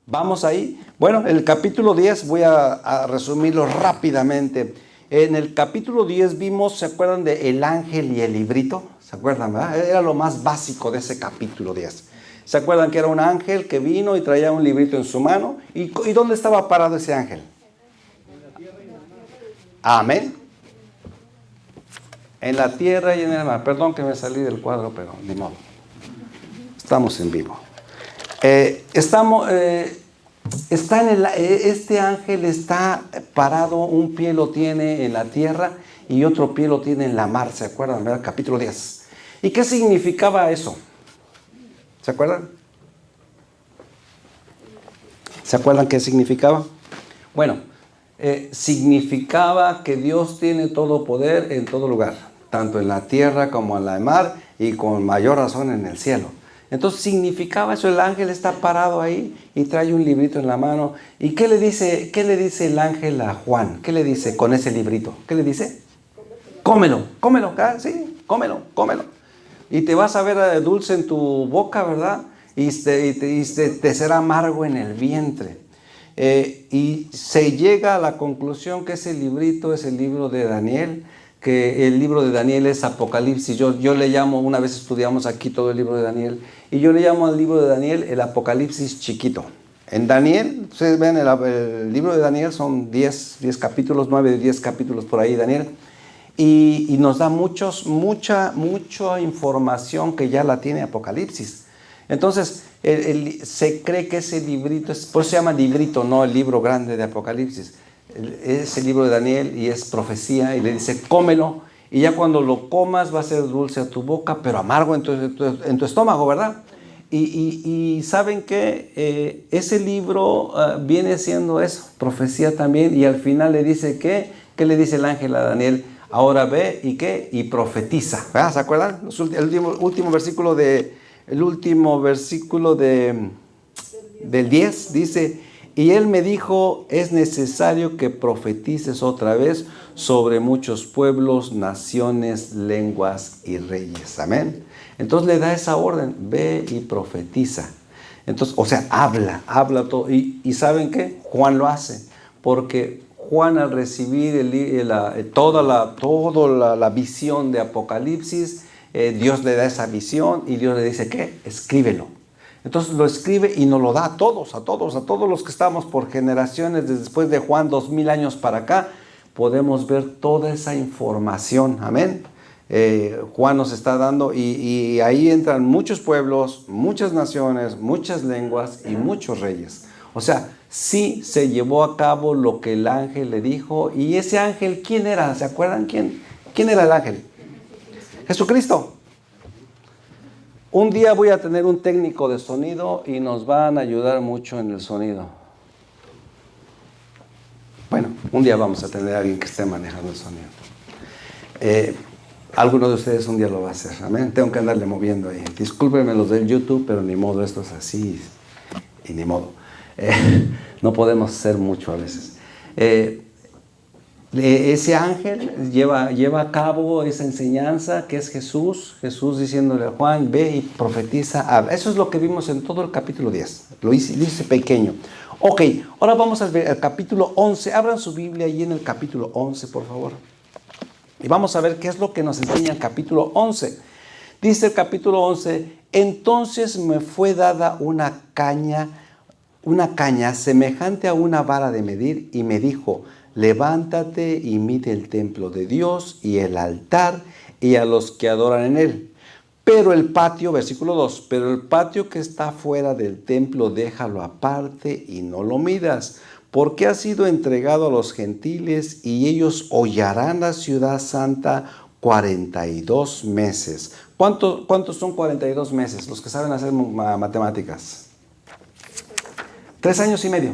Vamos ahí. Bueno, el capítulo 10 voy a resumirlo rápidamente. En el capítulo 10 vimos, ¿se acuerdan de el ángel y el librito? ¿Se acuerdan, verdad? Era lo más básico de ese capítulo 10. ¿Se acuerdan que era un ángel que vino y traía un librito en su mano? ¿Y dónde estaba parado ese ángel? Amén. En la tierra y en el mar. Perdón que me salí del cuadro, pero ni modo. Estamos en vivo. Este ángel está parado, un pie lo tiene en la tierra y otro pie lo tiene en la mar. ¿Se acuerdan, verdad? Capítulo 10. ¿Y qué significaba eso? ¿Se acuerdan? ¿Se acuerdan qué significaba? Bueno, significaba que Dios tiene todo poder en todo lugar, tanto en la tierra como en la mar y con mayor razón en el cielo. Entonces significaba eso, el ángel está parado ahí y trae un librito en la mano. ¿Y qué le dice el ángel a Juan? ¿Qué le dice con ese librito? ¿Qué le dice? Cómelo, sí, cómelo. Y te vas a ver dulce en tu boca, ¿verdad? Y te será amargo en el vientre. Y se llega a la conclusión que ese librito es el libro de Daniel, que el libro de Daniel es Apocalipsis. Yo le llamo, una vez estudiamos aquí todo el libro de Daniel, y yo le llamo al libro de Daniel el Apocalipsis chiquito. En Daniel, ustedes ven, el libro de Daniel son 10 capítulos, 9, 10 capítulos por ahí, Daniel, y nos da mucha información que ya la tiene Apocalipsis. Entonces, se cree que ese librito, por eso se llama librito, no el libro grande de Apocalipsis. Es el libro de Daniel y es profecía, y le dice, cómelo, y ya cuando lo comas va a ser dulce a tu boca, pero amargo en tu estómago, ¿verdad? Y ¿saben qué? Ese libro viene siendo eso, profecía también, y al final le dice, ¿qué le dice el ángel a Daniel? Ahora ve y profetiza, ¿verdad? ¿Se acuerdan? El último versículo del 10 dice, y él me dijo, es necesario que profetices otra vez sobre muchos pueblos, naciones, lenguas y reyes. Amén. Entonces le da esa orden, ve y profetiza. Entonces, o sea, habla todo. ¿Y saben qué? Juan lo hace, porque Juan, al recibir toda la visión de Apocalipsis, Dios le da esa visión y Dios le dice, ¿qué? Escríbelo. Entonces lo escribe y nos lo da a todos los que estamos por generaciones después de Juan, 2000 años para acá, podemos ver toda esa información. Amén. Juan nos está dando y ahí entran muchos pueblos, muchas naciones, muchas lenguas y muchos reyes. O sea, sí se llevó a cabo lo que el ángel le dijo. ¿Y ese ángel quién era? ¿Se acuerdan quién era el ángel? Jesucristo. Un día voy a tener un técnico de sonido y nos van a ayudar mucho en el sonido. Bueno, un día vamos a tener a alguien que esté manejando el sonido. Alguno de ustedes un día lo va a hacer. Amén. Tengo que andarle moviendo ahí. Discúlpenme los del YouTube, pero ni modo, esto es así y ni modo. No podemos hacer mucho a veces. Ese ángel lleva a cabo esa enseñanza que es Jesús diciéndole a Juan, ve y profetiza, habla. Eso es lo que vimos en todo el capítulo 10, lo dice pequeño. Ok, ahora vamos a ver el capítulo 11, abran su Biblia ahí en el capítulo 11, por favor. Y vamos a ver qué es lo que nos enseña el capítulo 11. Dice el capítulo 11, entonces me fue dada una caña semejante a una vara de medir y me dijo, levántate y mide el templo de Dios y el altar y a los que adoran en él. Pero el patio, versículo 2, pero el patio que está fuera del templo déjalo aparte y no lo midas, porque ha sido entregado a los gentiles y ellos hollarán la ciudad santa 42 meses. ¿Cuántos son 42 meses? Los que saben hacer matemáticas. 3 años y medio.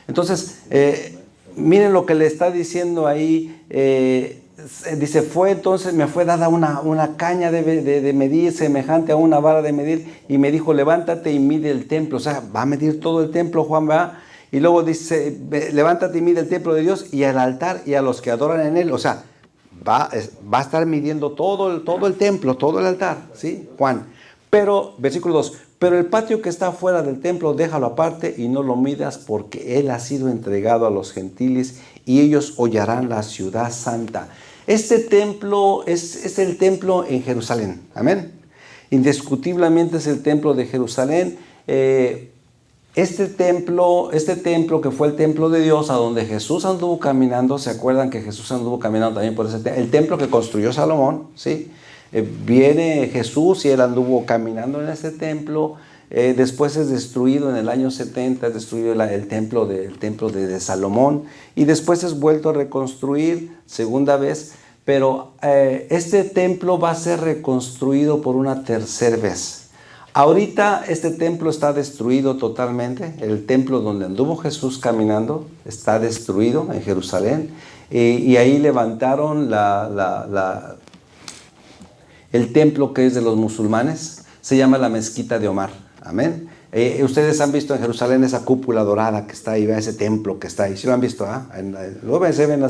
Entonces, miren lo que le está diciendo ahí. Dice, entonces me fue dada una caña de medir semejante a una vara de medir y me dijo, levántate y mide el templo. O sea, va a medir todo el templo, Juan, va. Y luego dice, levántate y mide el templo de Dios y el altar y a los que adoran en él. O sea, va a estar midiendo todo el templo, todo el altar, ¿sí? Juan. Pero, versículo 2, Pero el patio que está fuera del templo, déjalo aparte y no lo midas, porque él ha sido entregado a los gentiles y ellos hollarán la ciudad santa. Este templo es el templo en Jerusalén. Amén. Indiscutiblemente es el templo de Jerusalén. Este templo que fue el templo de Dios, a donde Jesús anduvo caminando, ¿se acuerdan que Jesús anduvo caminando también por ese templo? El templo que construyó Salomón, ¿sí? Viene Jesús y él anduvo caminando en ese templo. Después es destruido en el año 70, es destruido el templo de Salomón, y después es vuelto a reconstruir segunda vez. Pero este templo va a ser reconstruido por una tercera vez. Ahorita este templo está destruido totalmente. El templo donde anduvo Jesús caminando está destruido en Jerusalén. Y ahí levantaron el templo que es de los musulmanes. Se llama la mezquita de Omar. Amén. Ustedes han visto en Jerusalén esa cúpula dorada que está ahí, ese templo que está ahí. ¿Sí lo han visto? Luego se ven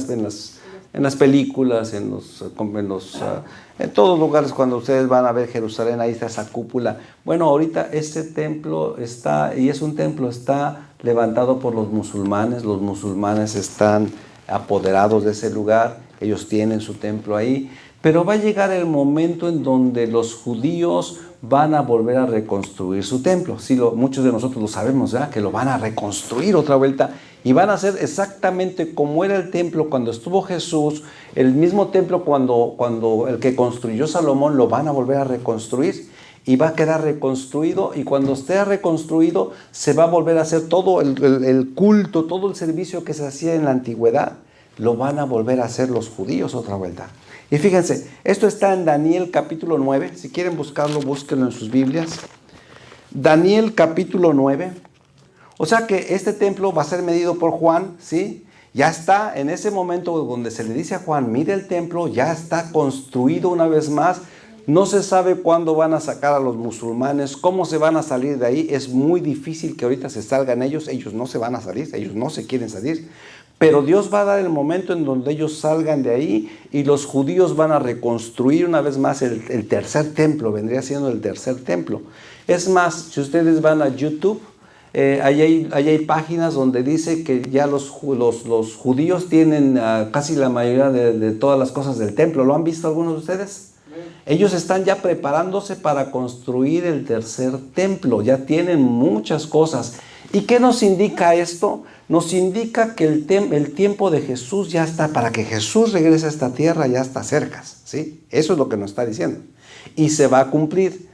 en las películas, en todos lugares. Cuando ustedes van a ver Jerusalén, ahí está esa cúpula. Bueno, ahorita este templo está levantado por los musulmanes. Los musulmanes están apoderados de ese lugar. Ellos tienen su templo ahí. Pero va a llegar el momento en donde los judíos van a volver a reconstruir su templo. Sí, muchos de nosotros lo sabemos, ¿verdad? Que lo van a reconstruir otra vuelta y van a hacer exactamente como era el templo cuando estuvo Jesús. El mismo templo cuando el que construyó Salomón lo van a volver a reconstruir y va a quedar reconstruido, y cuando esté reconstruido se va a volver a hacer todo el culto, todo el servicio que se hacía en la antigüedad, lo van a volver a hacer los judíos otra vuelta. Y fíjense, esto está en Daniel capítulo 9. Si quieren buscarlo, búsquenlo en sus Biblias. Daniel capítulo 9. O sea que este templo va a ser medido por Juan, ¿sí? Ya está en ese momento donde se le dice a Juan, mire el templo, ya está construido una vez más. No se sabe cuándo van a sacar a los musulmanes, cómo se van a salir de ahí. Es muy difícil que ahorita se salgan ellos no se van a salir, ellos no se quieren salir. Pero Dios va a dar el momento en donde ellos salgan de ahí y los judíos van a reconstruir una vez más el tercer templo, vendría siendo el tercer templo. Es más, si ustedes van a YouTube, ahí hay páginas donde dice que ya los judíos tienen casi la mayoría de todas las cosas del templo. ¿Lo han visto algunos de ustedes? Ellos están ya preparándose para construir el tercer templo, ya tienen muchas cosas. ¿Y qué nos indica esto? Nos indica que el tiempo de Jesús ya está, para que Jesús regrese a esta tierra ya está cerca, ¿sí? Eso es lo que nos está diciendo. Y se va a cumplir,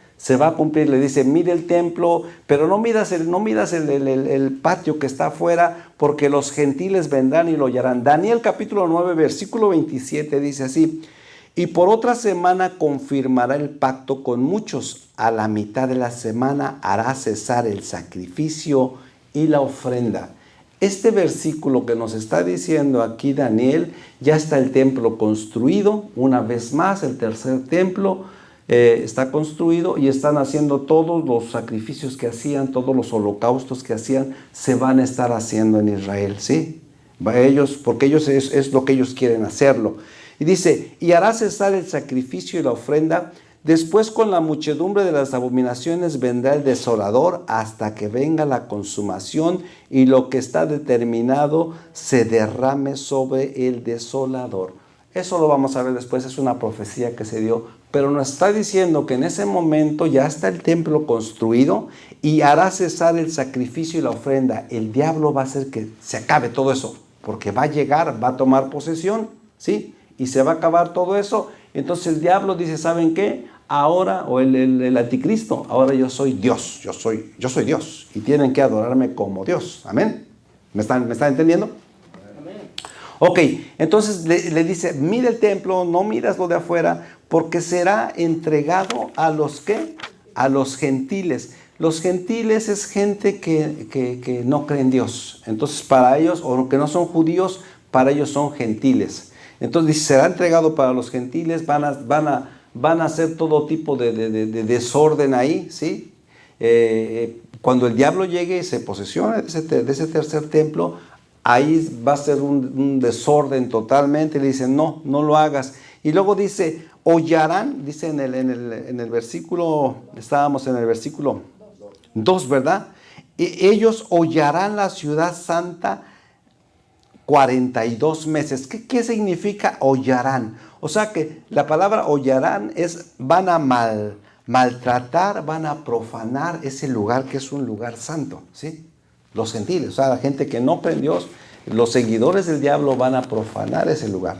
le dice, mire el templo, pero no midas el patio que está afuera, porque los gentiles vendrán y lo hallarán. Daniel capítulo 9, versículo 27 dice así: y por otra semana confirmará el pacto con muchos. A la mitad de la semana hará cesar el sacrificio y la ofrenda. Este versículo que nos está diciendo aquí Daniel, ya está el templo construido. Una vez más, el tercer templo está construido y están haciendo todos los sacrificios que hacían, todos los holocaustos que hacían, se van a estar haciendo en Israel, ¿sí? Porque ellos es lo que ellos quieren hacerlo. Y dice, y hará cesar el sacrificio y la ofrenda. Después con la muchedumbre de las abominaciones vendrá el desolador hasta que venga la consumación y lo que está determinado se derrame sobre el desolador. Eso lo vamos a ver después, es una profecía que se dio, pero nos está diciendo que en ese momento ya está el templo construido y hará cesar el sacrificio y la ofrenda. El diablo va a hacer que se acabe todo eso, porque va a llegar, va a tomar posesión, ¿sí? Y se va a acabar todo eso. Entonces el diablo dice, ¿saben qué? Ahora, o el anticristo, ahora yo soy Dios, yo soy Dios, y tienen que adorarme como Dios. Amén. ¿Me están entendiendo? Amén. Ok, entonces le dice, mira el templo, no miras lo de afuera, porque será entregado a los ¿qué? A los gentiles. Los gentiles es gente que no cree en Dios. Entonces para ellos, o que no son judíos, para ellos son gentiles. Entonces dice, será entregado para los gentiles, van a hacer todo tipo de desorden ahí, ¿sí? Cuando el diablo llegue y se posesione de ese tercer templo, ahí va a ser un desorden totalmente. Le dicen, no lo hagas. Y luego dice, hollarán, dice en el versículo, estábamos en el versículo 2, ¿verdad? Ellos hollarán la ciudad santa 42 meses. ¿Qué significa hollarán? O sea que la palabra hollarán es van a maltratar, van a profanar ese lugar que es un lugar santo, ¿sí? Los gentiles, o sea, la gente que no cree en Dios, los seguidores del diablo van a profanar ese lugar.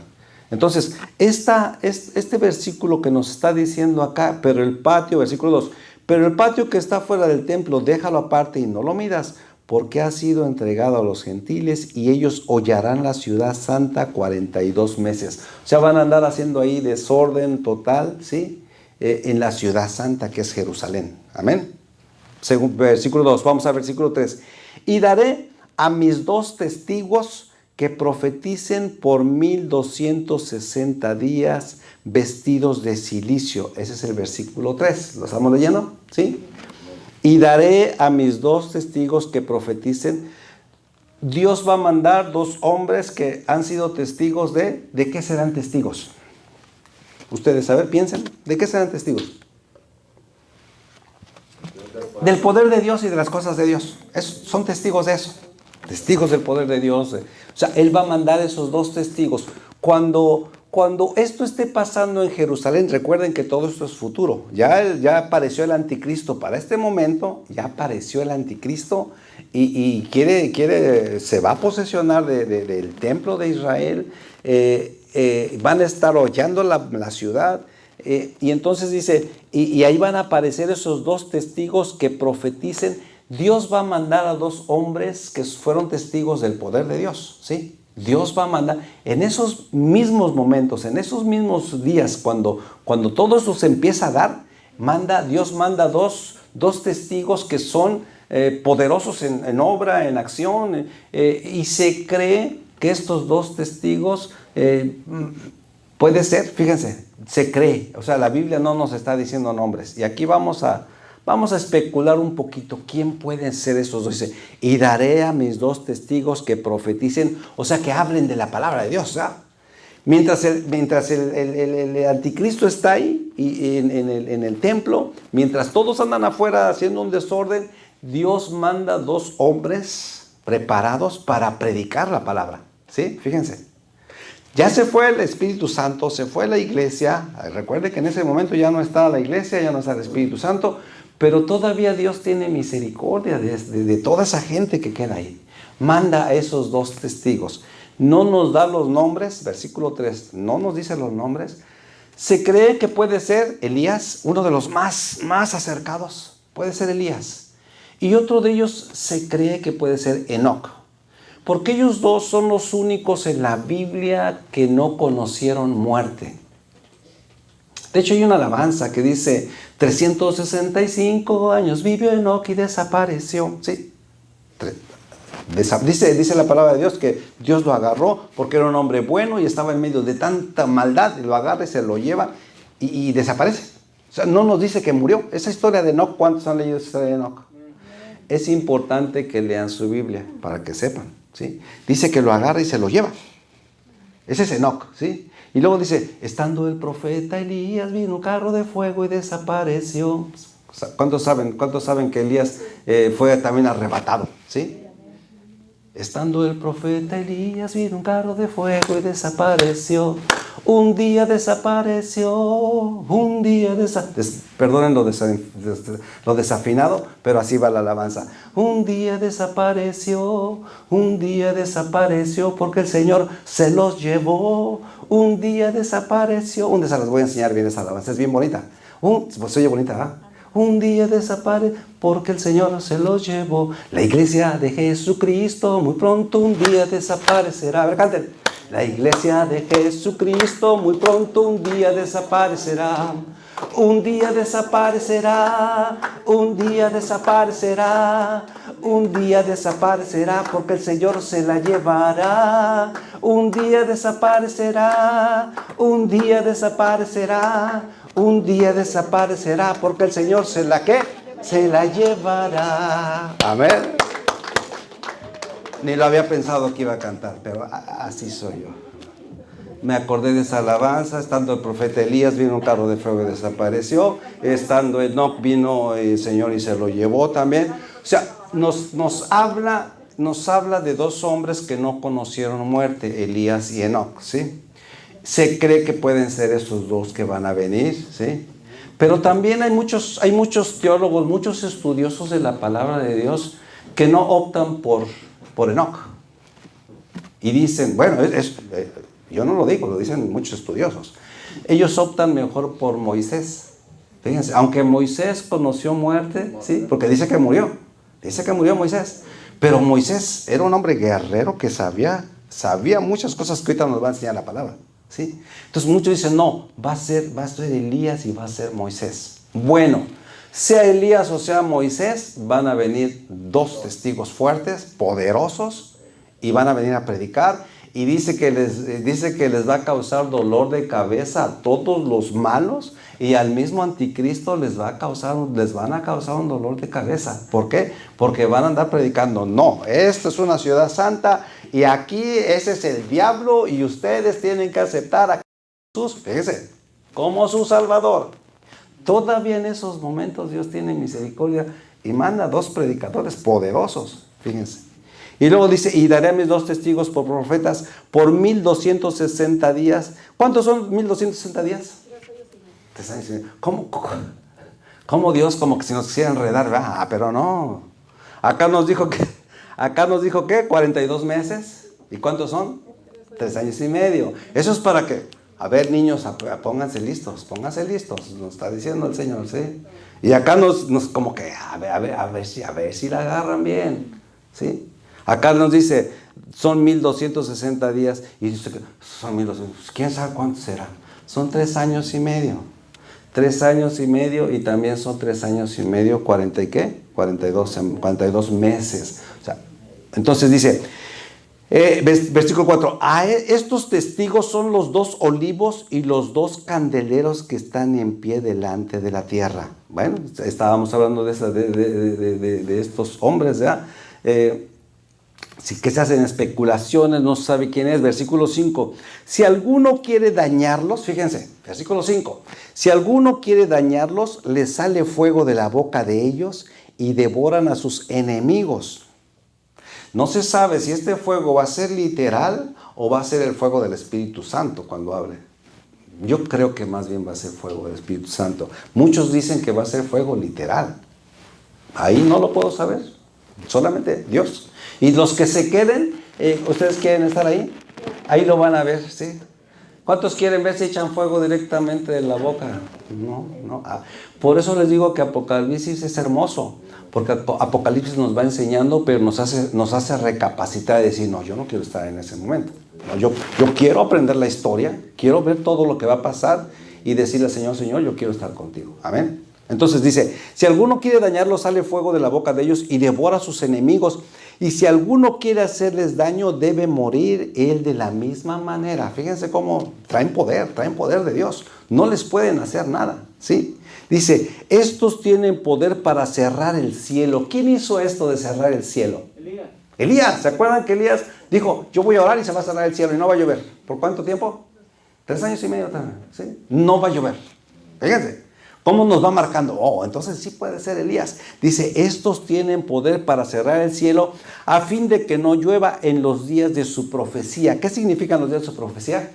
Entonces, este versículo que nos está diciendo acá, pero el patio, versículo 2, pero el patio que está fuera del templo, déjalo aparte y no lo midas, porque ha sido entregado a los gentiles y ellos hollarán la ciudad santa 42 meses. O sea, van a andar haciendo ahí desorden total, ¿sí? En la ciudad santa que es Jerusalén. Amén. Según versículo 2, vamos a versículo 3. Y daré a mis 2 testigos que profeticen por 1260 días vestidos de cilicio. Ese es el versículo 3. ¿Lo estamos leyendo? ¿Sí? Y daré a mis 2 testigos que profeticen. Dios va a mandar 2 hombres que han sido testigos ¿de qué serán testigos? Ustedes, a ver, piensen, ¿de qué serán testigos? Del poder de Dios y de las cosas de Dios. Son testigos de eso. Testigos del poder de Dios. O sea, Él va a mandar esos 2 testigos. Cuando esto esté pasando en Jerusalén, recuerden que todo esto es futuro. Ya apareció el anticristo. Para este momento, ya apareció el anticristo y se va a posesionar del templo de Israel. Van a estar hollando la ciudad. Y entonces dice, y ahí van a aparecer esos 2 testigos que profeticen. Dios va a mandar a 2 hombres que fueron testigos del poder de Dios, ¿sí? Dios va a mandar en esos mismos momentos, en esos mismos días, cuando todo eso se empieza a dar, Dios manda dos testigos que son poderosos en obra, en acción, y se cree que estos 2 testigos puede ser, fíjense, se cree, o sea, la Biblia no nos está diciendo nombres, y aquí vamos a especular un poquito quién pueden ser esos 2. Dice, y daré a mis 2 testigos que profeticen, o sea, que hablen de la palabra de Dios, ¿verdad? Mientras el anticristo está ahí y en el templo, mientras todos andan afuera haciendo un desorden, Dios manda 2 hombres preparados para predicar la palabra, ¿sí? Fíjense. Ya se fue el Espíritu Santo, se fue la iglesia. Recuerde que en ese momento ya no está la iglesia, ya no está el Espíritu Santo, pero todavía Dios tiene misericordia de toda esa gente que queda ahí. Manda a esos 2 testigos. No nos da los nombres, versículo 3, no nos dice los nombres. Se cree que puede ser Elías, uno de los más acercados, puede ser Elías. Y otro de ellos se cree que puede ser Enoc. Porque ellos 2 son los únicos en la Biblia que no conocieron muerte. De hecho, hay una alabanza que dice, 365 años vivió Enoc y desapareció. ¿Sí? Dice la palabra de Dios que Dios lo agarró porque era un hombre bueno y estaba en medio de tanta maldad, y lo agarra y se lo lleva y desaparece. O sea, no nos dice que murió. Esa historia de Enoc, ¿cuántos han leído esa historia de Enoc? Es importante que lean su Biblia para que sepan. ¿Sí? Dice que lo agarra y se lo lleva. Ese es Enoc, ¿sí? Y luego dice, estando el profeta Elías, vino un carro de fuego y desapareció. ¿Cuántos saben que Elías fue también arrebatado? ¿Sí? Estando el profeta Elías, vino un carro de fuego y desapareció. Un día desapareció, un día desapareció. Perdonen lo desafinado, pero así va la alabanza. Un día desapareció, porque el Señor se los llevó. Un día desapareció. Un día se las voy a enseñar bien esa alabanza, es bien bonita. Pues oye bonita, ¿ah? Un día desapareció porque el Señor se los llevó. La iglesia de Jesucristo muy pronto un día desaparecerá. A ver, canten. La iglesia de Jesucristo muy pronto un día desaparecerá. Un día desaparecerá, un día desaparecerá, un día desaparecerá porque el Señor se la llevará. Un día desaparecerá, un día desaparecerá, un día desaparecerá porque el Señor se la llevará. Amén. Ni lo había pensado que iba a cantar, pero así soy yo. Me acordé de esa alabanza. Estando el profeta Elías, vino un carro de fuego y desapareció. Estando Enoc, vino el Señor y se lo llevó también. O sea, nos habla de dos hombres que no conocieron muerte, Elías y Enoc, ¿sí? Se cree que pueden ser esos dos que van a venir, ¿sí? Pero también hay muchos teólogos, muchos estudiosos de la palabra de Dios que no optan por Enoc. Y dicen, bueno, yo no lo digo, lo dicen muchos estudiosos. Ellos optan mejor por Moisés. Fíjense, aunque Moisés conoció muerte, ¿sí? Porque dice que murió Moisés. Pero Moisés era un hombre guerrero que sabía muchas cosas que ahorita nos va a enseñar la palabra, ¿sí? Entonces muchos dicen, no, va a ser Elías y va a ser Moisés. Bueno, sea Elías o sea Moisés, van a venir dos testigos fuertes, poderosos, y van a venir a predicar. Y dice que les va a causar dolor de cabeza a todos los malos, y al mismo anticristo les van a causar un dolor de cabeza. ¿Por qué? Porque van a andar predicando, no, esta es una ciudad santa y aquí ese es el diablo y ustedes tienen que aceptar a Jesús, fíjense, como su Salvador. Todavía en esos momentos Dios tiene misericordia y manda dos predicadores poderosos, fíjense. Y luego dice, y daré a mis dos testigos por profetas por 1260 días. ¿Cuántos son 1260 días? 3 años y medio. ¿Cómo Dios como que si nos quisiera enredar? Pero no. Acá nos dijo que 42 meses. ¿Y cuántos son? 3 años y medio. Eso es para que, a ver, niños, pónganse listos, nos está diciendo el Señor, ¿sí? Y acá nos como que, a ver si la agarran bien, ¿sí? Acá nos dice, son 1260 días, y dice que son 1200, ¿quién sabe cuánto será? Son 3 años y medio. 3 años y medio, y también son 3 años y medio, 40 y qué? 42 meses. O sea, entonces dice, versículo 4, estos testigos son los 2 olivos y los 2 candeleros que están en pie delante de la tierra. Bueno, estábamos hablando de estos hombres, ¿ya? Sí, que se hacen especulaciones, no se sabe quién es. Versículo 5, si alguno quiere dañarlos, fíjense, versículo 5, si alguno quiere dañarlos, les sale fuego de la boca de ellos y devoran a sus enemigos. No se sabe si este fuego va a ser literal o va a ser el fuego del Espíritu Santo cuando hable. Yo creo que más bien va a ser fuego del Espíritu Santo. Muchos dicen que va a ser fuego literal. Ahí no lo puedo saber, solamente Dios. Y los que se queden, ¿ustedes quieren estar ahí? Ahí lo van a ver, ¿sí? ¿Cuántos quieren ver si echan fuego directamente de la boca? No. Por eso les digo que Apocalipsis es hermoso, porque Apocalipsis nos va enseñando, pero nos hace recapacitar y decir, no, yo no quiero estar en ese momento. No, yo quiero aprender la historia, quiero ver todo lo que va a pasar y decirle al Señor, Señor, yo quiero estar contigo. Amén. Entonces dice, si alguno quiere dañarlos, sale fuego de la boca de ellos y devora a sus enemigos. Y si alguno quiere hacerles daño, debe morir él de la misma manera. Fíjense cómo traen poder de Dios. No les pueden hacer nada, ¿sí? Dice, estos tienen poder para cerrar el cielo. ¿Quién hizo esto de cerrar el cielo? Elías. ¿Se acuerdan que Elías dijo, yo voy a orar y se va a cerrar el cielo y no va a llover? ¿Por cuánto tiempo? 3 años y medio también, ¿sí? No va a llover. Fíjense. ¿Cómo nos va marcando? Entonces sí puede ser Elías. Dice, estos tienen poder para cerrar el cielo a fin de que no llueva en los días de su profecía. ¿Qué significan los días de su profecía?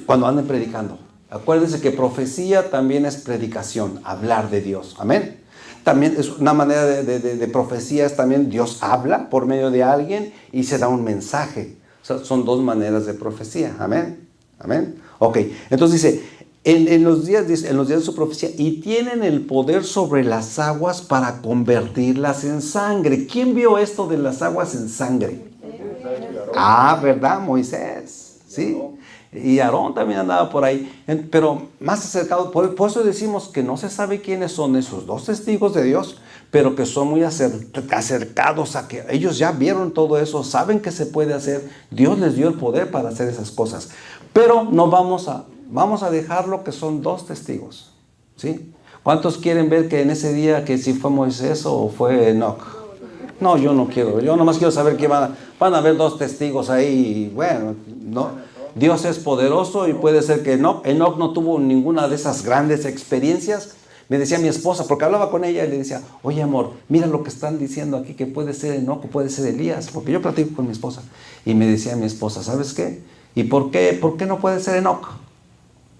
Cuando anden predicando. Acuérdense que profecía también es predicación, hablar de Dios. Amén. También es una manera de profecía, es también Dios habla por medio de alguien y se da un mensaje. O sea, son 2 maneras de profecía. Amén. Amén. Ok, entonces dice, en los días de su profecía, y tienen el poder sobre las aguas para convertirlas en sangre. ¿Quién vio esto de las aguas en sangre? ¿Verdad? Moisés, ¿sí? Y Aarón también andaba por ahí, pero más acercado, por eso decimos que no se sabe quiénes son esos 2 testigos de Dios, pero que son muy acercados a que ellos ya vieron todo eso, saben que se puede hacer, Dios les dio el poder para hacer esas cosas, pero no vamos a dejarlo que son 2 testigos, ¿sí? ¿Cuántos quieren ver que en ese día que si fue Moisés o fue Enoc? No, yo no quiero, yo nomás quiero saber que van a haber 2 testigos ahí, y bueno, no. Dios es poderoso y puede ser que Enoc no tuvo ninguna de esas grandes experiencias. Me decía mi esposa, porque hablaba con ella y le decía, oye amor, mira lo que están diciendo aquí, que puede ser Enoc o puede ser Elías, porque yo platico con mi esposa. Y me decía mi esposa, ¿sabes qué? ¿Y por qué no puede ser Enoc?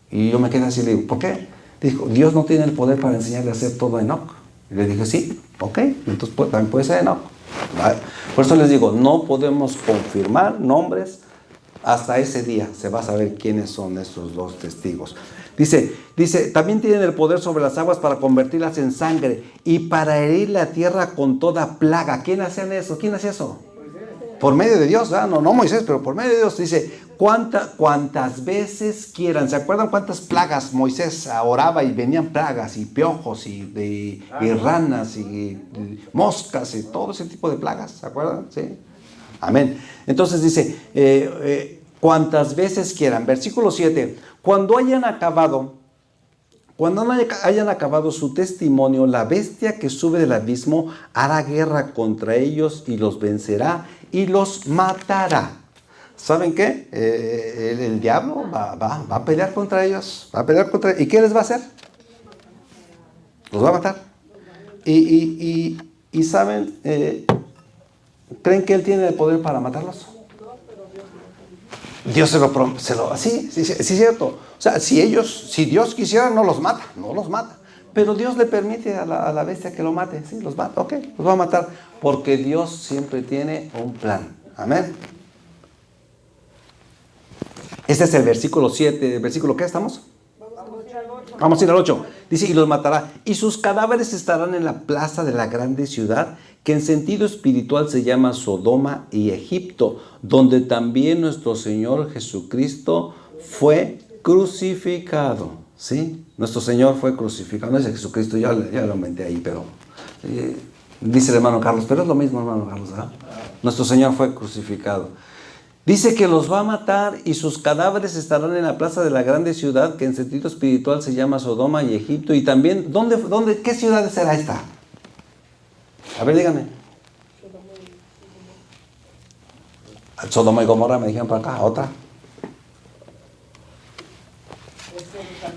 Y yo me quedé así y le digo, ¿por qué? Dijo, Dios no tiene el poder para enseñarle a hacer todo a Enoc. Y le dije, sí, ok, entonces también puede ser Enoc. Por eso les digo, no podemos confirmar nombres. Hasta ese día se va a saber quiénes son estos dos testigos. Dice, también tienen el poder sobre las aguas para convertirlas en sangre y para herir la tierra con toda plaga. ¿Quién hacía eso? ¿Quién hacía eso? Por medio de Dios, ¿verdad? No Moisés, pero por medio de Dios. Dice, cuantas veces quieran. ¿Se acuerdan cuántas plagas Moisés oraba y venían plagas y piojos y ranas y moscas y todo ese tipo de plagas? ¿Se acuerdan? Sí. Amén. Entonces dice, cuantas veces quieran. Versículo 7. Cuando hayan acabado su testimonio, la bestia que sube del abismo hará guerra contra ellos y los vencerá y los matará. ¿Saben qué? El diablo va a pelear contra ellos. ¿Y qué les va a hacer? Los va a matar. Y ¿saben? ¿Creen que él tiene el poder para matarlos? Dios sí, es cierto. O sea, si Dios quisiera, no los mata. Pero Dios le permite a la bestia que lo mate. Sí, los mata, ok, los va a matar. Porque Dios siempre tiene un plan. Amén. Este es el versículo 7. ¿El versículo qué estamos? Vamos a ir al 8. Dice, y los matará. Y sus cadáveres estarán en la plaza de la grande ciudad, que en sentido espiritual se llama Sodoma y Egipto, donde también nuestro Señor Jesucristo fue crucificado. ¿Sí? Nuestro Señor fue crucificado. No es Jesucristo, ya lo aumenté ahí, pero dice el hermano Carlos, pero es lo mismo, hermano Carlos, ¿verdad? Nuestro Señor fue crucificado. Dice que los va a matar y sus cadáveres estarán en la plaza de la grande ciudad, que en sentido espiritual se llama Sodoma y Egipto. Y también, ¿qué ciudad será esta? A ver, díganme. Sodoma y Gomorra me dijeron para acá, otra.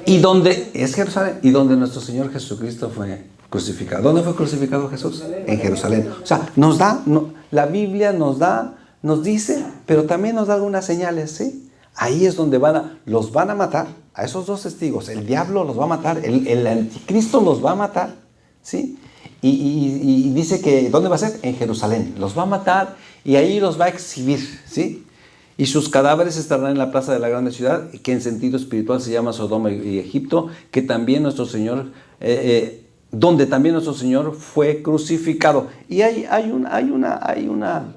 Y donde es Jerusalén, y donde nuestro Señor Jesucristo fue crucificado. ¿Dónde fue crucificado Jesús? En Jerusalén. O sea, la Biblia nos dice, pero también nos da algunas señales, ¿sí? Ahí es donde los van a matar, a esos dos testigos. El diablo los va a matar, el anticristo los va a matar, ¿sí? Y dice que, ¿dónde va a ser? En Jerusalén. Los va a matar y ahí los va a exhibir, ¿sí? Y sus cadáveres estarán en la plaza de la grande ciudad, que en sentido espiritual se llama Sodoma y Egipto, que también nuestro Señor, donde también nuestro Señor fue crucificado. Y hay una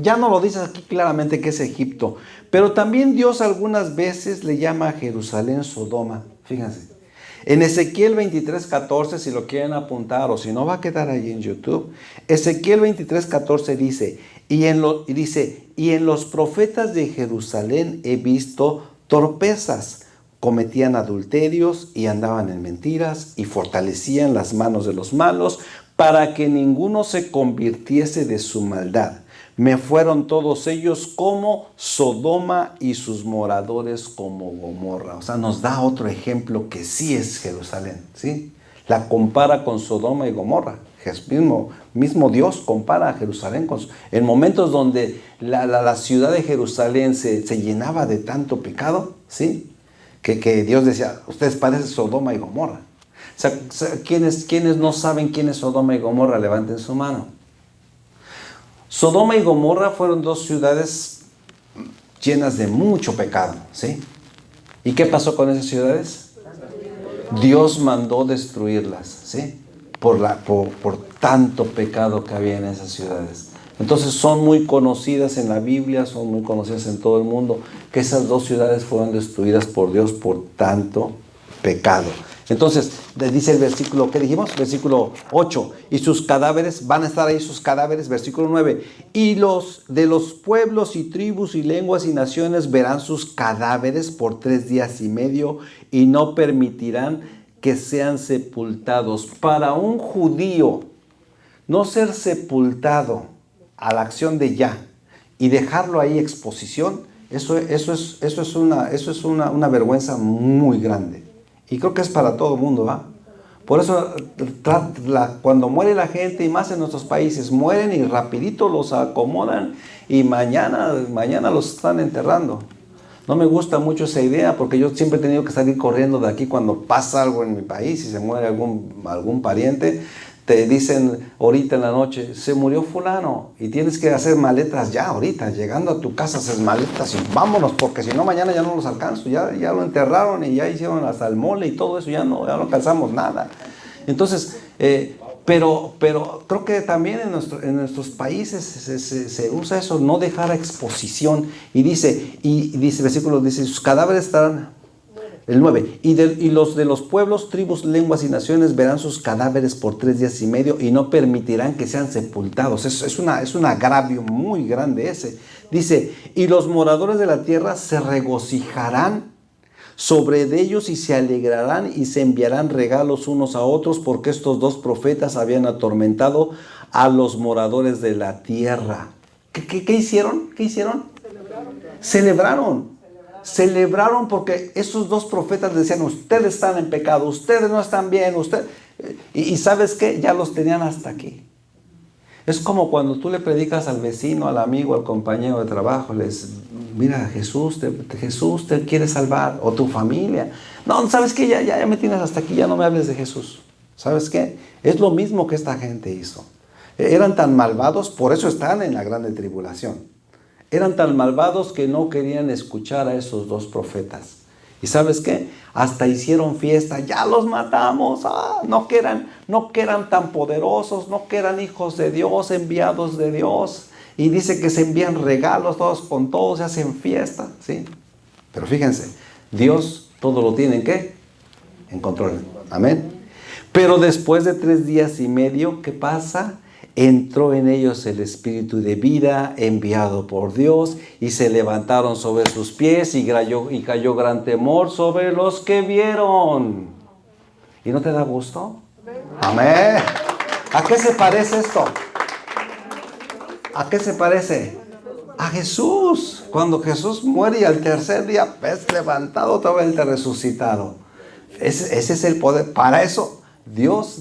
ya no lo dice aquí claramente que es Egipto, pero también Dios algunas veces le llama a Jerusalén Sodoma. Fíjense. En Ezequiel 23:14, si lo quieren apuntar o si no va a quedar ahí en YouTube, Ezequiel 23:14 dice, y en los profetas de Jerusalén he visto torpezas, cometían adulterios y andaban en mentiras y fortalecían las manos de los malos para que ninguno se convirtiese de su maldad. Me fueron todos ellos como Sodoma y sus moradores como Gomorra. O sea, nos da otro ejemplo que sí es Jerusalén, ¿sí? La compara con Sodoma y Gomorra. Mismo Dios compara a Jerusalén en momentos donde la ciudad de Jerusalén se llenaba de tanto pecado, ¿sí? Que Dios decía, ustedes parecen Sodoma y Gomorra. O sea, quienes no saben quién es Sodoma y Gomorra, levanten su mano. Sodoma y Gomorra fueron dos ciudades llenas de mucho pecado, ¿sí? ¿Y qué pasó con esas ciudades? Dios mandó destruirlas, ¿sí? Por tanto pecado que había en esas ciudades. Entonces son muy conocidas en la Biblia, son muy conocidas en todo el mundo, que esas dos ciudades fueron destruidas por Dios por tanto pecado. Entonces, dice el versículo, ¿qué dijimos? Versículo 8, y sus cadáveres, van a estar ahí sus cadáveres, versículo 9, y los de los pueblos y tribus y lenguas y naciones verán sus cadáveres por 3 días y medio y no permitirán que sean sepultados. Para un judío, no ser sepultado a la acción de ya y dejarlo ahí exposición, eso es una vergüenza muy grande. Y creo que es para todo el mundo, ¿va? Por eso cuando muere la gente, y más en nuestros países, mueren y rapidito los acomodan y mañana los están enterrando. No me gusta mucho esa idea porque yo siempre he tenido que salir corriendo de aquí cuando pasa algo en mi país y se muere algún pariente. Te dicen ahorita en la noche, se murió fulano y tienes que hacer maletas ya ahorita, llegando a tu casa haces maletas y vámonos porque si no mañana ya no los alcanzo, ya lo enterraron y ya hicieron hasta el mole y todo eso, ya no alcanzamos nada. Entonces, pero creo que también en nuestros países se usa eso, no dejar exposición. Y dice, versículo dice, sus cadáveres estarán, el 9, y los de los pueblos, tribus, lenguas y naciones verán sus cadáveres por 3 días y medio y no permitirán que sean sepultados. Es un agravio muy grande ese. Dice, y los moradores de la tierra se regocijarán sobre ellos y se alegrarán y se enviarán regalos unos a otros porque estos 2 profetas habían atormentado a los moradores de la tierra. ¿Qué hicieron? ¿Qué hicieron? Celebraron porque esos 2 profetas decían, ustedes están en pecado, ustedes no están bien, y ¿sabes qué? Ya los tenían hasta aquí. Es como cuando tú le predicas al vecino, al amigo, al compañero de trabajo, mira, Jesús te quiere salvar, o tu familia. No, ¿sabes qué? Ya me tienes hasta aquí, ya no me hables de Jesús. ¿Sabes qué? Es lo mismo que esta gente hizo. Eran tan malvados, por eso están en la grande tribulación. Eran tan malvados que no querían escuchar a esos 2 profetas. ¿Y sabes qué? Hasta hicieron fiesta. Ya los matamos. No que eran tan poderosos. No que eran hijos de Dios, enviados de Dios. Y dice que se envían regalos todos con todos. Se hacen fiesta. ¿Sí? Pero fíjense. Dios todo lo tiene ¿en qué? En control. Amén. Pero después de 3 días y medio, ¿qué pasa? Entró en ellos el espíritu de vida enviado por Dios y se levantaron sobre sus pies y cayó gran temor sobre los que vieron. ¿Y no te da gusto? Amén. ¿A qué se parece esto? ¿A qué se parece? A Jesús. Cuando Jesús muere y al tercer día es levantado otra vez resucitado. Ese es el poder. Para eso Dios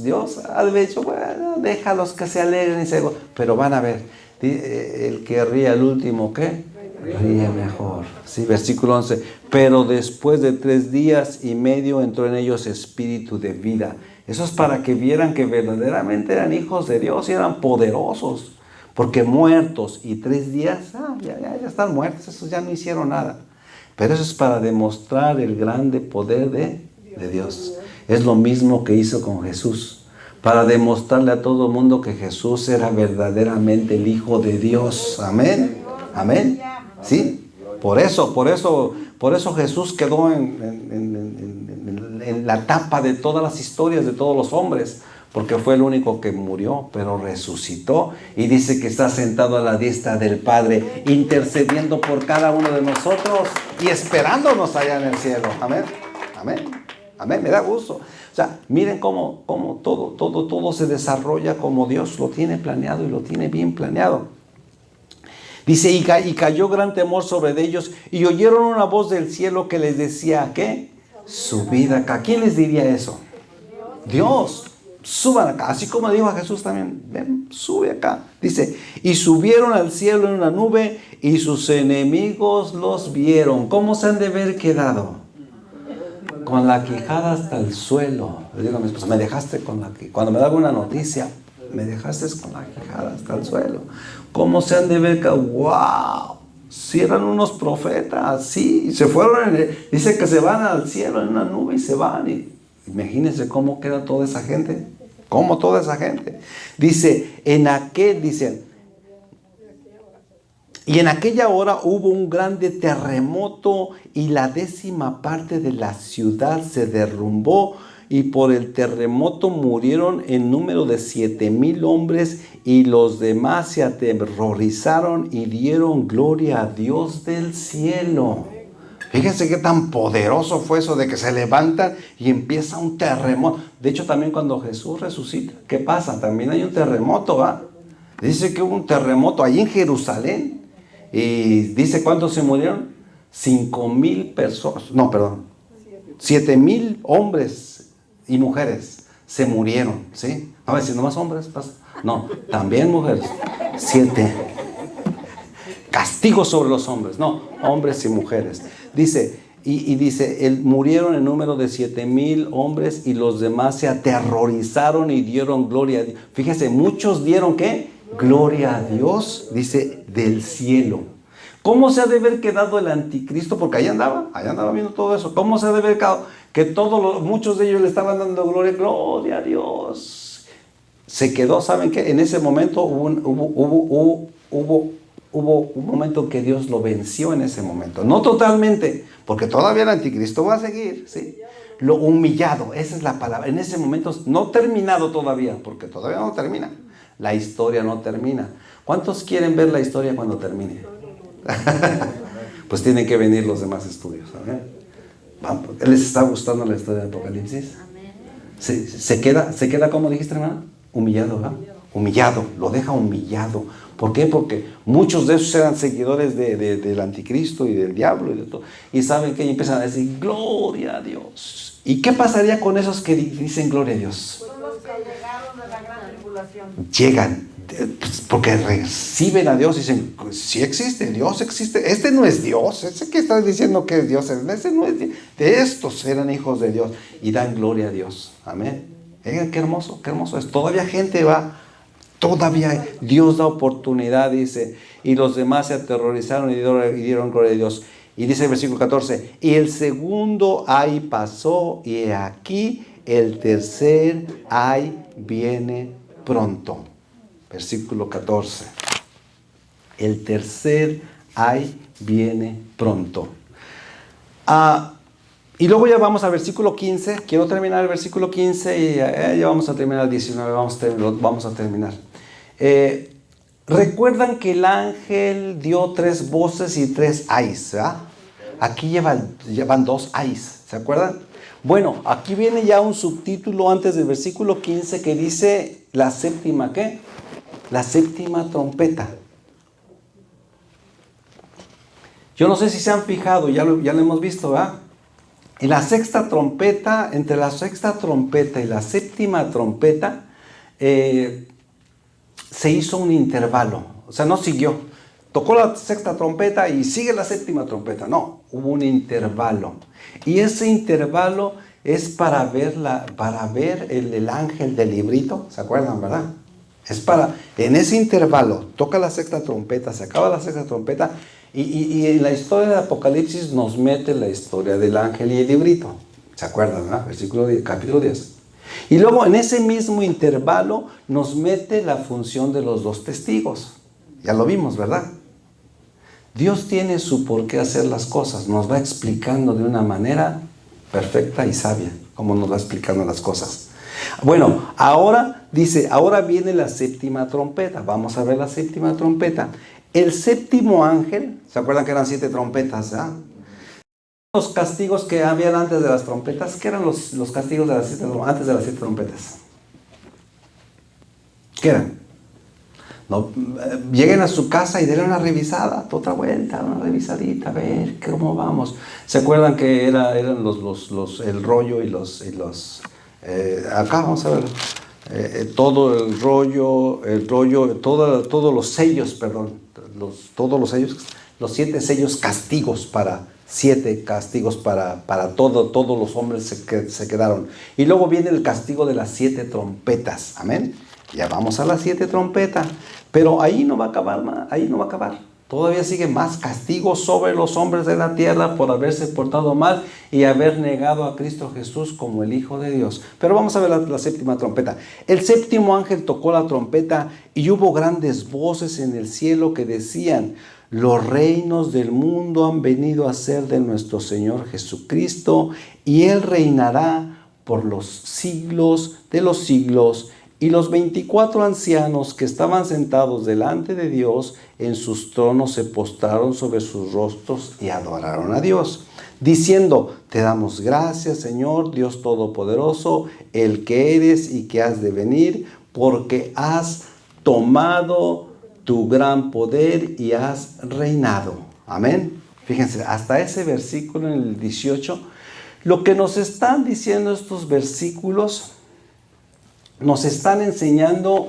ha dicho, bueno, déjalos que se alegren y se gocen. Pero van a ver, el que ríe al último, ¿qué? Ríe mejor. Sí, versículo 11. Pero después de 3 días y medio entró en ellos espíritu de vida. Eso es para que vieran que verdaderamente eran hijos de Dios y eran poderosos. Porque muertos y 3 días, ya están muertos, esos ya no hicieron nada. Pero eso es para demostrar el grande poder de Dios. Es lo mismo que hizo con Jesús, para demostrarle a todo el mundo que Jesús era verdaderamente el Hijo de Dios. Amén. Amén. ¿Sí? Por eso Jesús quedó en la tapa de todas las historias de todos los hombres, porque fue el único que murió, pero resucitó y dice que está sentado a la diestra del Padre, intercediendo por cada uno de nosotros y esperándonos allá en el cielo. Amén. Amén. Amén, me da gusto. O sea, miren cómo todo se desarrolla como Dios lo tiene planeado y lo tiene bien planeado. Dice, y cayó gran temor sobre ellos y oyeron una voz del cielo que les decía, ¿qué? Subid acá. ¿Quién les diría eso? Dios. Suban acá. Así como dijo a Jesús también, ven, sube acá. Dice, y subieron al cielo en una nube y sus enemigos los vieron. ¿Cómo se han de haber quedado? Con la quijada hasta el suelo. Le digo a mi esposa, me dejaste con la quijada. Cuando me da una noticia, me dejaste con la quijada hasta el suelo. ¿Cómo se han de ver? ¡Wow! Si eran unos profetas, sí. Se fueron, dice que se van al cielo en una nube y se van. Y imagínense cómo queda toda esa gente. ¿Cómo toda esa gente? Dice, y en aquella hora hubo un grande terremoto y la 10ª parte de la ciudad se derrumbó y por el terremoto murieron en número de 7,000 hombres y los demás se aterrorizaron y dieron gloria a Dios del cielo. Fíjense qué tan poderoso fue eso de que se levantan y empieza un terremoto. De hecho, también cuando Jesús resucita, ¿qué pasa? También hay un terremoto, ¿va? Dice que hubo un terremoto ahí en Jerusalén. Y dice, ¿cuántos se murieron? 5,000 personas, no, perdón, 7,000 hombres y mujeres se murieron, ¿sí? A ver, si nomás hombres pasa. No, también mujeres. 7 castigos sobre los hombres, no, hombres y mujeres. Dice, dice, murieron en número de 7,000 hombres y los demás se aterrorizaron y dieron gloria a Dios. Fíjese, muchos dieron ¿qué? Gloria a Dios, dice, del cielo. ¿Cómo se ha de haber quedado el anticristo? Porque ahí andaba viendo todo eso. ¿Cómo se ha de haber quedado? Que muchos de ellos le estaban dando gloria a Dios. Se quedó, ¿saben qué? En ese momento hubo un momento que Dios lo venció en ese momento. No totalmente, porque todavía el anticristo va a seguir, ¿sí? Lo humillado, esa es la palabra. En ese momento no terminado todavía, porque todavía no termina. La historia no termina. ¿Cuántos quieren ver la historia cuando termine? Pues tienen que venir los demás estudios. ¿Les está gustando la historia de Apocalipsis? Se queda, ¿cómo dijiste, hermano? Humillado, ¿verdad? Humillado, lo deja humillado. ¿Por qué? Porque muchos de esos eran seguidores del anticristo y del diablo y de todo. Y saben que empiezan a decir, gloria a Dios. ¿Y qué pasaría con esos que dicen gloria a Dios? Son los que llegaron a la gran tribulación. Llegan, porque reciben a Dios y dicen, sí existe, Dios existe. Este no es Dios, ese que está diciendo que es Dios, ese no es Dios. De estos eran hijos de Dios y dan gloria a Dios. Amén. Qué hermoso es. Todavía gente va, todavía Dios da oportunidad, dice, y los demás se aterrorizaron y dieron gloria a Dios. Y dice el versículo 14, y el segundo ay pasó, y he aquí el tercer ay viene pronto. Versículo 14. El tercer ay viene pronto. Y luego ya vamos al versículo 15. Quiero terminar el versículo 15 y ya vamos a terminar el 19. Vamos a terminar. Recuerdan que el ángel dio 3 voces y 3 ayes, ¿verdad? Aquí llevan 2 ayes, ¿se acuerdan? Bueno, aquí viene ya un subtítulo antes del versículo 15 que dice la séptima, ¿qué? La séptima trompeta. Yo no sé si se han fijado, ya lo hemos visto, ¿verdad? En la sexta trompeta, entre la sexta trompeta y la séptima trompeta, se hizo un intervalo. O sea, no siguió. Tocó la sexta trompeta y sigue la séptima trompeta. No, hubo un intervalo. Y ese intervalo es para ver el ángel del librito. ¿Se acuerdan, verdad? En ese intervalo, toca la sexta trompeta, se acaba la sexta trompeta. Y en la historia de Apocalipsis nos mete la historia del ángel y el librito. ¿Se acuerdan, verdad? Capítulo 10. Y luego en ese mismo intervalo nos mete la función de los 2 testigos. Ya lo vimos, ¿verdad? Dios tiene su por qué hacer las cosas. Nos va explicando de una manera perfecta y sabia cómo nos va explicando las cosas. Bueno, ahora viene la séptima trompeta. Vamos a ver la séptima trompeta. El séptimo ángel, ¿se acuerdan que eran 7 trompetas? Los castigos que habían antes de las trompetas, ¿qué eran los castigos antes de las 7 trompetas? ¿Qué eran? No, lleguen a su casa y denle una revisada, otra vuelta, una revisadita, a ver cómo vamos. ¿Se acuerdan que eran el rollo y los acá vamos a ver todo el rollo, todos los sellos, perdón, todos los sellos, los 7 sellos castigos para 7 castigos para todos los hombres se quedaron. Y luego viene el castigo de las 7 trompetas. Amén. Ya vamos a las 7 trompetas. Pero ahí no va a acabar. Todavía sigue más castigos sobre los hombres de la tierra por haberse portado mal y haber negado a Cristo Jesús como el Hijo de Dios. Pero vamos a ver la séptima trompeta. El séptimo ángel tocó la trompeta y hubo grandes voces en el cielo que decían: los reinos del mundo han venido a ser de nuestro Señor Jesucristo, y Él reinará por los siglos de los siglos. Y los 24 ancianos que estaban sentados delante de Dios en sus tronos se postraron sobre sus rostros y adoraron a Dios, diciendo: te damos gracias, Señor, Dios Todopoderoso, el que eres y que has de venir, porque has tomado tu gran poder y has reinado. Amén. Fíjense, hasta ese versículo en el 18, lo que nos están diciendo estos versículos, nos están enseñando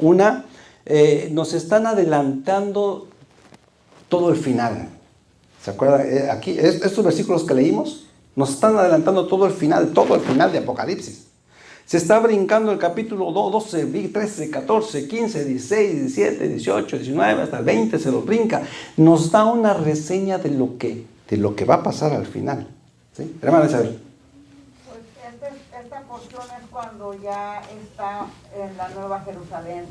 nos están adelantando todo el final. ¿Se acuerdan? Aquí, estos versículos que leímos, nos están adelantando todo el final de Apocalipsis. Se está brincando el capítulo 12, 13, 14, 15, 16, 17, 18, 19, hasta el 20 se lo brinca. Nos da una reseña de lo que va a pasar al final. ¿Sí? Hermana Isabel. Pues esta porción es cuando ya está en la Nueva Jerusalén,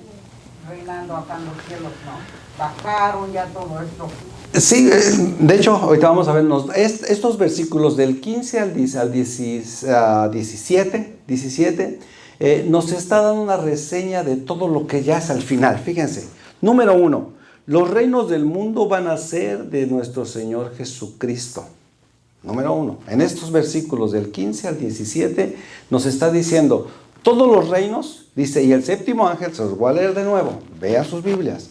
reinando acá en los cielos, ¿no? Bajaron ya todo esto. Sí, de hecho, ahorita vamos a ver estos versículos del 15 al 17, nos está dando una reseña de todo lo que ya es al final. Fíjense, número 1, los reinos del mundo van a ser de nuestro Señor Jesucristo. Número 1, en estos versículos del 15 al 17 nos está diciendo, todos los reinos, dice, y el séptimo ángel, se los voy a leer de nuevo, vean sus Biblias.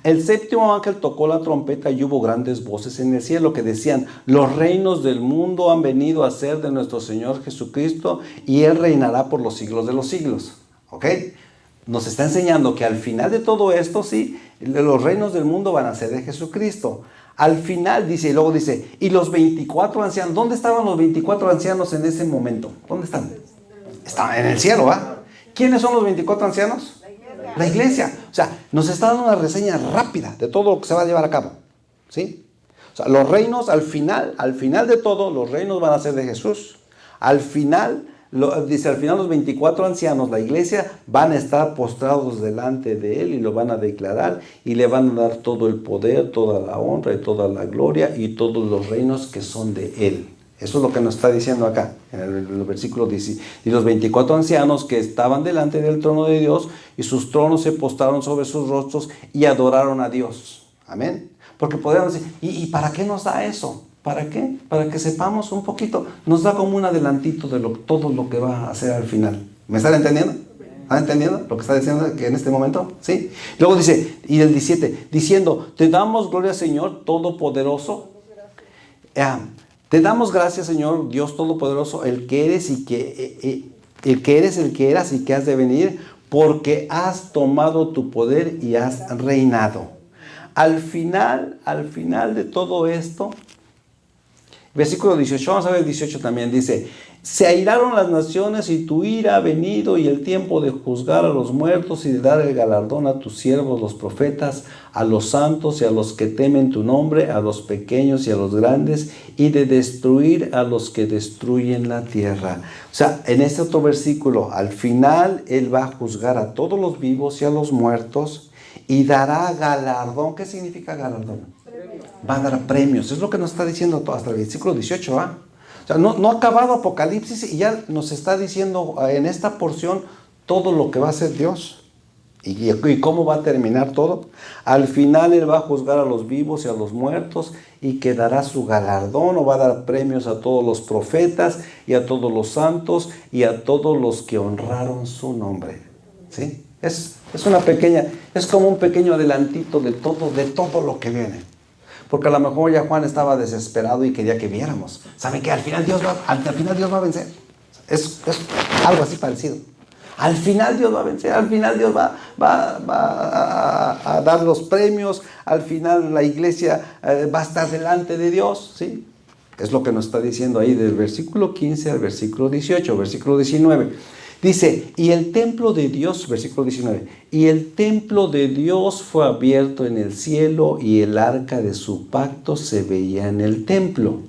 El séptimo ángel tocó la trompeta y hubo grandes voces en el cielo que decían, los reinos del mundo han venido a ser de nuestro Señor Jesucristo y Él reinará por los siglos de los siglos. ¿Ok? Nos está enseñando que al final de todo esto, sí, los reinos del mundo van a ser de Jesucristo. Al final dice, y luego dice, y los 24 ancianos, ¿dónde estaban los 24 ancianos en ese momento? ¿Dónde están? Están en el cielo, ¿va? ¿Quiénes son los 24 ancianos? La iglesia. O sea, nos está dando una reseña rápida de todo lo que se va a llevar a cabo. ¿Sí? O sea, los reinos al final de todo, los reinos van a ser de Jesús. Al final, dice, al final los 24 ancianos, la iglesia, van a estar postrados delante de Él y lo van a declarar y le van a dar todo el poder, toda la honra y toda la gloria y todos los reinos que son de Él. Eso es lo que nos está diciendo acá, en el versículo 10. Y los 24 ancianos que estaban delante del trono de Dios, y sus tronos se postraron sobre sus rostros y adoraron a Dios. Amén. Porque podríamos decir, ¿y para qué nos da eso? ¿Para qué? Para que sepamos un poquito. Nos da como un adelantito de todo lo que va a hacer al final. ¿Me están entendiendo? ¿Están entendiendo lo que está diciendo que en este momento? ¿Sí? Luego dice, y el 17, diciendo, te damos gloria, Señor Todopoderoso. Te damos gracias, Señor Dios Todopoderoso, el que eres y el que eras y que has de venir, porque has tomado tu poder y has reinado. Al final de todo esto, versículo 18, vamos a ver el 18 también, dice, se airaron las naciones y tu ira ha venido y el tiempo de juzgar a los muertos y de dar el galardón a tus siervos los profetas, a los santos y a los que temen tu nombre, a los pequeños y a los grandes, y de destruir a los que destruyen la tierra. O sea, en este otro versículo, al final Él va a juzgar a todos los vivos y a los muertos y dará galardón. ¿Qué significa galardón? Va a dar premios. Es lo que nos está diciendo hasta el versículo 18, ¿ah? O sea, no ha acabado Apocalipsis y ya nos está diciendo en esta porción todo lo que va a hacer Dios y cómo va a terminar todo. Al final Él va a juzgar a los vivos y a los muertos y que dará su galardón o va a dar premios a todos los profetas y a todos los santos y a todos los que honraron su nombre. ¿Sí? Es como un pequeño adelantito de todo lo que viene. Porque a lo mejor ya Juan estaba desesperado y quería que viéramos. ¿Saben qué? Al final Dios va a vencer. Es algo así parecido. Al final Dios va a vencer. Al final Dios va a dar los premios. Al final la iglesia va a estar delante de Dios. ¿Sí? Es lo que nos está diciendo ahí del versículo 15 al versículo 18. Versículo 19. Dice, y el templo de Dios, versículo 19, y el templo de Dios fue abierto en el cielo y el arca de su pacto se veía en el templo.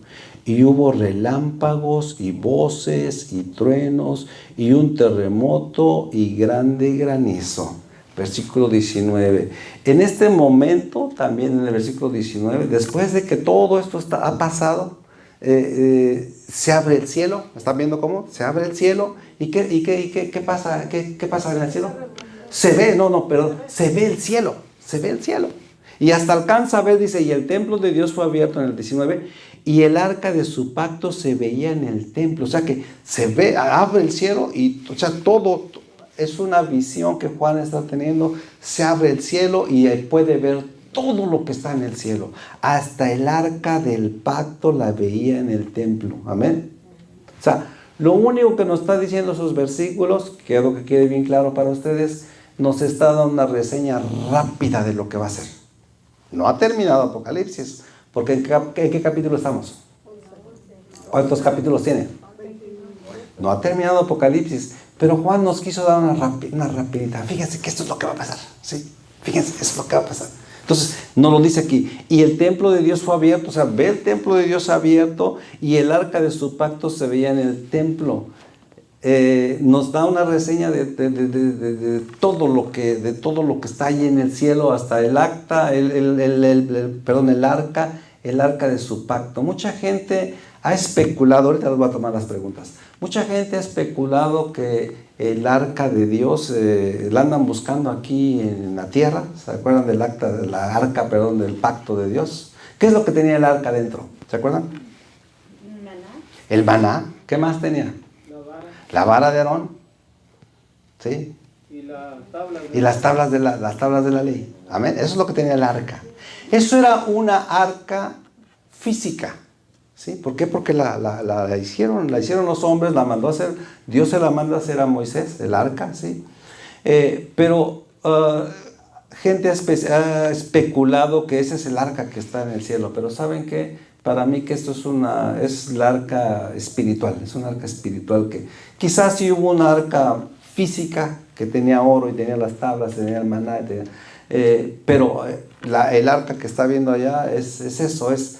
Y hubo relámpagos y voces y truenos y un terremoto y grande granizo. Versículo 19. En este momento, también en el versículo 19, después de que todo esto ha pasado, se abre el cielo. ¿Están viendo cómo? Se abre el cielo. ¿Y qué pasa? ¿Qué pasa en el cielo? Se ve el cielo. Se ve el cielo. Y hasta alcanza a ver, dice, y el templo de Dios fue abierto en el 19, y el arca de su pacto se veía en el templo. O sea que se ve, abre el cielo y, o sea, todo es una visión que Juan está teniendo. Se abre el cielo y puede ver todo lo que está en el cielo. Hasta el arca del pacto la veía en el templo. Amén. O sea, lo único que nos está diciendo esos versículos, quiero que quede bien claro para ustedes, nos está dando una reseña rápida de lo que va a ser. No ha terminado Apocalipsis, porque ¿en qué capítulo estamos? ¿Cuántos capítulos tiene? No ha terminado Apocalipsis, pero Juan nos quiso dar una rapidita. Fíjense que esto es lo que va a pasar, ¿sí? Fíjense, eso es lo que va a pasar. Entonces, nos lo dice aquí. Y el templo de Dios fue abierto, o sea, ve el templo de Dios abierto y el arca de su pacto se veía en el templo. Nos da una reseña de todo lo que está ahí en el cielo, hasta el arca, el arca de su pacto. Mucha gente ha especulado, ahorita les voy a tomar las preguntas. Mucha gente ha especulado que el arca de Dios la andan buscando aquí en la tierra. ¿Se acuerdan del arca del pacto de Dios? ¿Qué es lo que tenía el arca dentro? ¿Se acuerdan? El maná. ¿Qué más tenía? La vara de Aarón. ¿Sí? Y las tablas de la ley. Amén. Eso es lo que tenía el arca. Eso era una arca física. ¿Sí? ¿Por qué? Porque la hicieron los hombres, la mandó a hacer, Dios se la manda a hacer a Moisés, el arca, ¿sí? Pero gente ha especulado que ese es el arca que está en el cielo, pero ¿saben qué? Para mí que esto es la arca espiritual, es un arca espiritual que quizás sí hubo una arca física que tenía oro y tenía las tablas, tenía el maná, pero el arca que está viendo allá es eso, es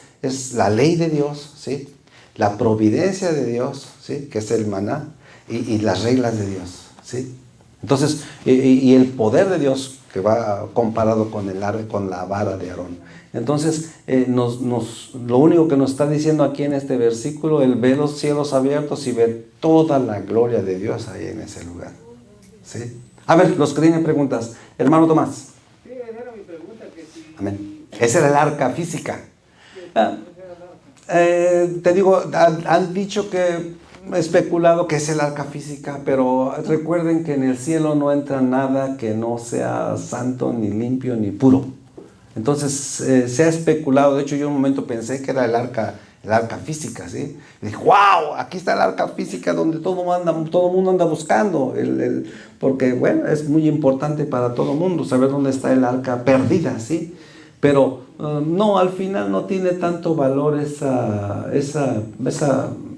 la ley de Dios, ¿sí? La providencia de Dios, ¿sí? Que es el maná, y las reglas de Dios, ¿sí? Entonces, y el poder de Dios que va comparado con la vara de Aarón. Entonces, lo único que nos está diciendo aquí en este versículo, él ve los cielos abiertos y ve toda la gloria de Dios ahí en ese lugar, ¿sí? A ver, los que tienen preguntas. Hermano Tomás. Sí, esa era mi pregunta. Que si... Amén. Esa era el arca física. Te digo, han dicho que, especulado que es el arca física, pero recuerden que en el cielo no entra nada que no sea santo, ni limpio, ni puro. Entonces se ha especulado. De hecho, yo en un momento pensé que era el arca física, ¿sí? Y dije, wow, aquí está el arca física donde todo el mundo anda buscando, porque bueno, es muy importante para todo el mundo saber dónde está el arca perdida, ¿sí? Pero no, al final no tiene tanto valor esa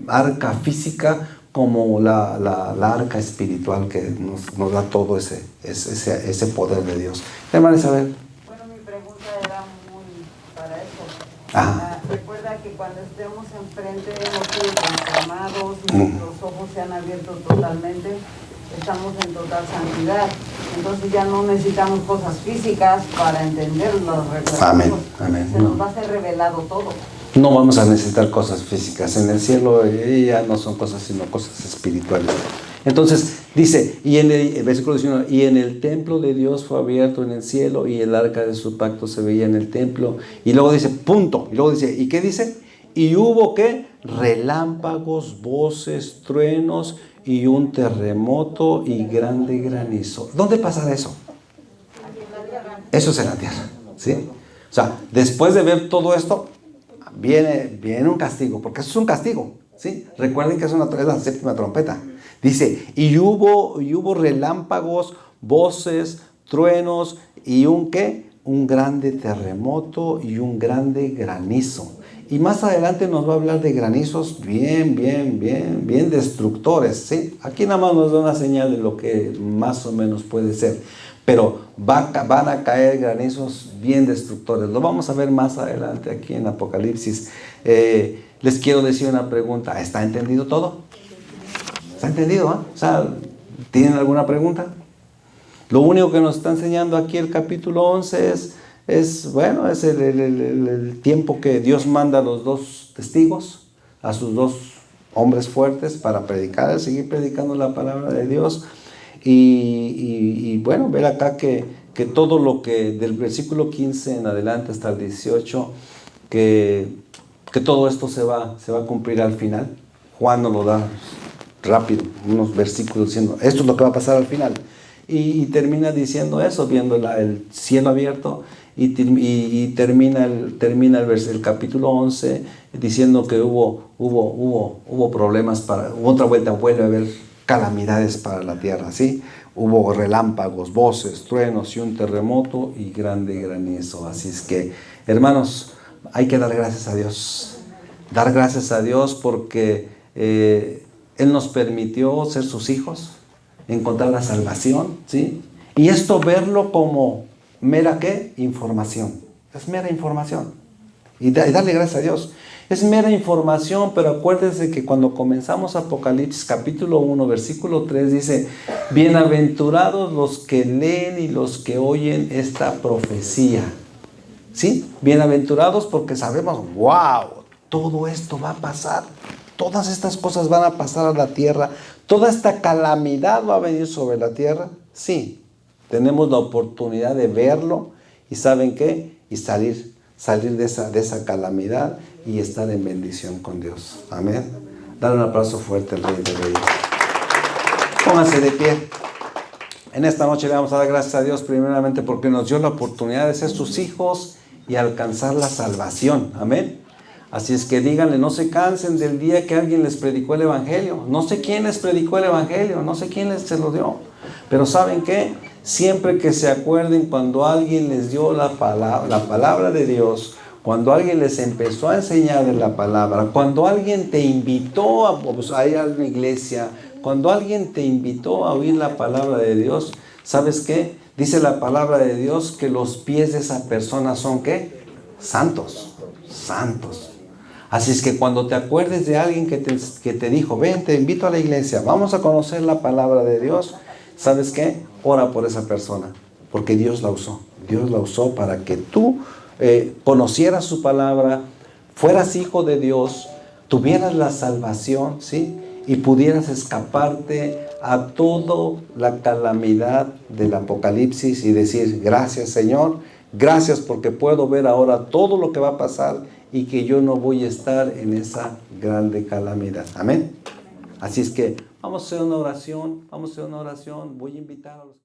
arca física como la arca espiritual que nos da todo ese poder de Dios. Hermana Isabel. Bueno, mi pregunta era muy para eso. Ajá. Recuerda que cuando estemos enfrente de nosotros transformados y nuestros ojos se han abierto totalmente, estamos en total santidad. Entonces ya no necesitamos cosas físicas para entender los revelados. Amén, amén. Se nos va a ser revelado todo. No vamos a necesitar cosas físicas. En el cielo ya no son cosas, sino cosas espirituales. Entonces dice, y en el versículo 19, y en el templo de Dios fue abierto en el cielo y el arca de su pacto se veía en el templo. Y luego dice, punto. Y luego dice, ¿y qué dice? Y hubo ¿qué? Relámpagos, voces, truenos y un terremoto y grande granizo. ¿Dónde pasará eso? Eso es en la tierra, ¿sí? O sea, después de ver todo esto, viene un castigo, porque eso es un castigo, ¿sí? Recuerden que es la séptima trompeta. Dice, y hubo relámpagos, voces, truenos y un ¿qué? Un grande terremoto y un grande granizo. Y más adelante nos va a hablar de granizos bien destructores, ¿sí? Aquí nada más nos da una señal de lo que más o menos puede ser. Pero van a caer granizos bien destructores. Lo vamos a ver más adelante aquí en Apocalipsis. Les quiero decir una pregunta. ¿Está entendido todo? ¿Está entendido? O sea, ¿tienen alguna pregunta? Lo único que nos está enseñando aquí el capítulo 11 es el tiempo que Dios manda a los dos testigos, a sus dos hombres fuertes para predicar, seguir predicando la palabra de Dios. Y bueno, ver acá que todo lo que del versículo 15 en adelante hasta el 18, que todo esto se va a cumplir al final. Juan nos lo da rápido, unos versículos diciendo, esto es lo que va a pasar al final. Y termina diciendo eso, viendo el cielo abierto y termina el capítulo 11 diciendo que hubo problemas otra vuelta vuelve a haber calamidades para la tierra, ¿sí? Hubo relámpagos, voces, truenos y un terremoto y grande granizo. Así es que, hermanos, hay que dar gracias a Dios. Dar gracias a Dios porque Él nos permitió ser sus hijos, encontrar la salvación, ¿sí? Y esto verlo como mera, ¿qué? Información. Es mera información. Y darle gracias a Dios. Es mera información, pero acuérdense que cuando comenzamos Apocalipsis capítulo 1, versículo 3 dice, bienaventurados los que leen y los que oyen esta profecía. ¿Sí? Bienaventurados porque sabemos, wow, todo esto va a pasar. Todas estas cosas van a pasar a la tierra. Toda esta calamidad va a venir sobre la tierra. Sí, tenemos la oportunidad de verlo y ¿saben qué? Y salir de esa calamidad y estar en bendición con Dios. Amén. Dale un aplauso fuerte al Rey de Reyes. Pónganse de pie. En esta noche le vamos a dar gracias a Dios primeramente porque nos dio la oportunidad de ser sus hijos y alcanzar la salvación. Amén. Así es que díganle, no se cansen del día que alguien les predicó el Evangelio. No sé quién les predicó el Evangelio, no sé quién se lo dio. Pero ¿saben qué? Siempre que se acuerden cuando alguien les dio la palabra de Dios, cuando alguien les empezó a enseñar de la palabra, cuando alguien te invitó a ir a una iglesia, cuando alguien te invitó a oír la palabra de Dios, ¿sabes qué? Dice la palabra de Dios que los pies de esa persona son ¿qué? Santos, santos. Así es que cuando te acuerdes de alguien que te dijo, ven, te invito a la iglesia, vamos a conocer la palabra de Dios, ¿sabes qué? Ora por esa persona, porque Dios la usó. Dios la usó para que tú conocieras su palabra, fueras hijo de Dios, tuvieras la salvación, ¿sí? Y pudieras escaparte a toda la calamidad del Apocalipsis y decir, gracias Señor, gracias porque puedo ver ahora todo lo que va a pasar y que yo no voy a estar en esa grande calamidad. Amén. Así es que vamos a hacer una oración, voy a invitar a los